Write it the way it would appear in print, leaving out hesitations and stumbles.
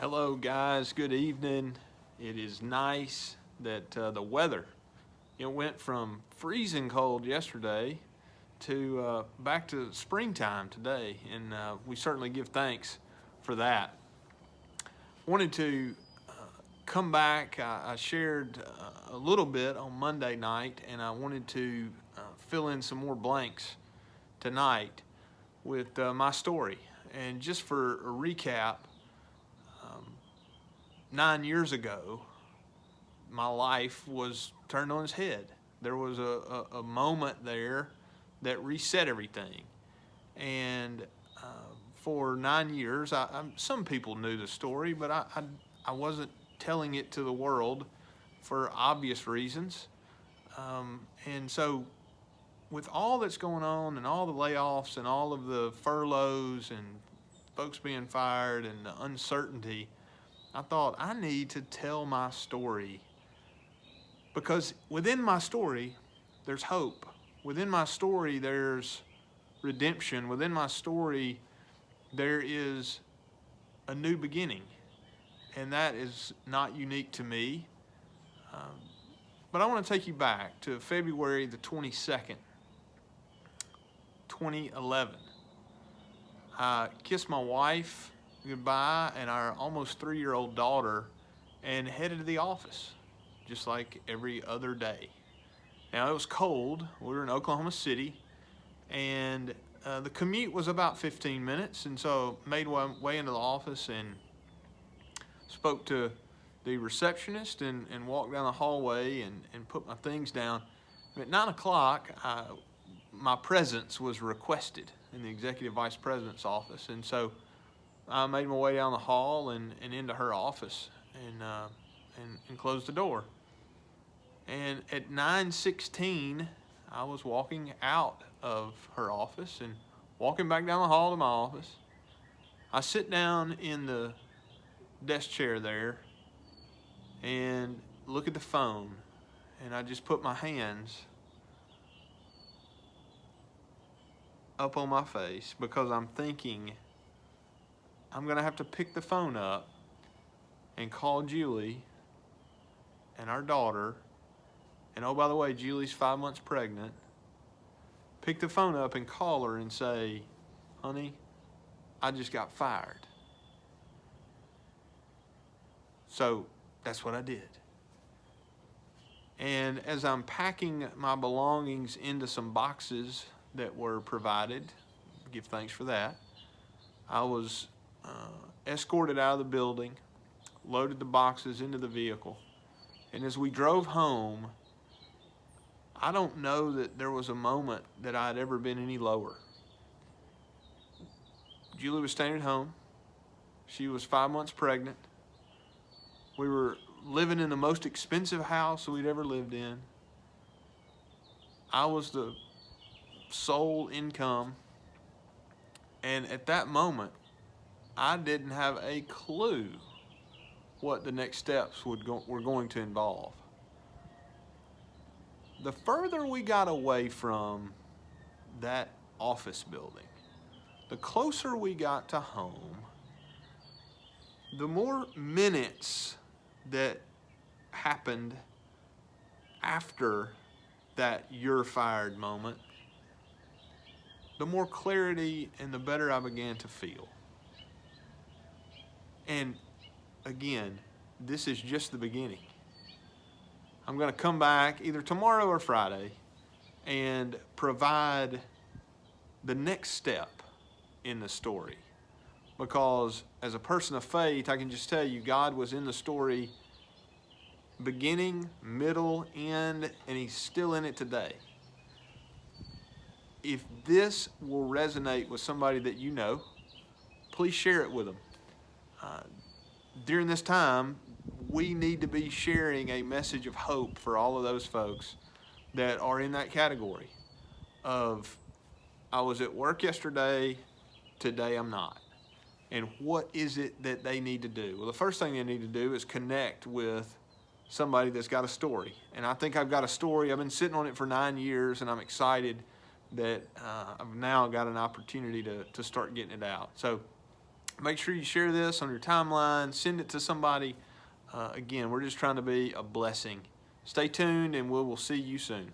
Hello, guys. Good evening. It is nice that the weather went from freezing cold yesterday to back to springtime today, and we certainly give thanks for that. Wanted to come back. I shared a little bit on Monday night, and I wanted to fill in some more blanks tonight with my story. And just for a recap, 9 years ago, my life was turned on its head. There was a moment there that reset everything. And for 9 years, some people knew the story, but I wasn't telling it to the world for obvious reasons. And so, with all that's going on and all the layoffs and all of the furloughs and folks being fired and the uncertainty, I thought I need to tell my story, because within my story, there's hope. Within my story, there's redemption. Within my story, there is a new beginning. And that is not unique to me. But I want to take you back to February the 22nd, 2011. I kissed my wife goodbye and our almost 3-year-old daughter and headed to the office just like every other day. Now, it was cold. We were in Oklahoma City, and the commute was about 15 minutes, and so made my way into the office and spoke to the receptionist and walked down the hallway and put my things down. At 9 o'clock, my presence was requested in the executive vice president's office, and so I made my way down the hall and into her office and closed the door. And at 9:16, I was walking out of her office and walking back down the hall to my office. I sit down in the desk chair there and look at the phone, and I just put my hands up on my face because I'm thinking I'm going to have to pick the phone up and call Julie and our daughter. And oh, by the way, Julie's 5 months pregnant. Pick the phone up and call her and say, honey, I just got fired. So that's what I did. And as I'm packing my belongings into some boxes that were provided, give thanks for that, I was escorted out of the building, loaded the boxes into the vehicle. And as we drove home, I don't know that there was a moment that I'd ever been any lower. Julie was staying at home. She was 5 months pregnant. We were living in the most expensive house we'd ever lived in. I was the sole income. And at that moment, I didn't have a clue what the next steps were going to involve. The further we got away from that office building, the closer we got to home, the more minutes that happened after that you're fired moment, the more clarity and the better I began to feel. And again, this is just the beginning. I'm going to come back either tomorrow or Friday and provide the next step in the story. Because as a person of faith, I can just tell you God was in the story beginning, middle, end, and He's still in it today. If this will resonate with somebody that you know, please share it with them. During this time, we need to be sharing a message of hope for all of those folks that are in that category of, I was at work yesterday, today I'm not. And what is it that they need to do? Well, the first thing they need to do is connect with somebody that's got a story. And I think I've got a story. I've been sitting on it for 9 years, and I'm excited that I've now got an opportunity to start getting it out. So Make sure you share this on your timeline, send it to somebody. Again, we're just trying to be a blessing. Stay tuned, and we will see you soon.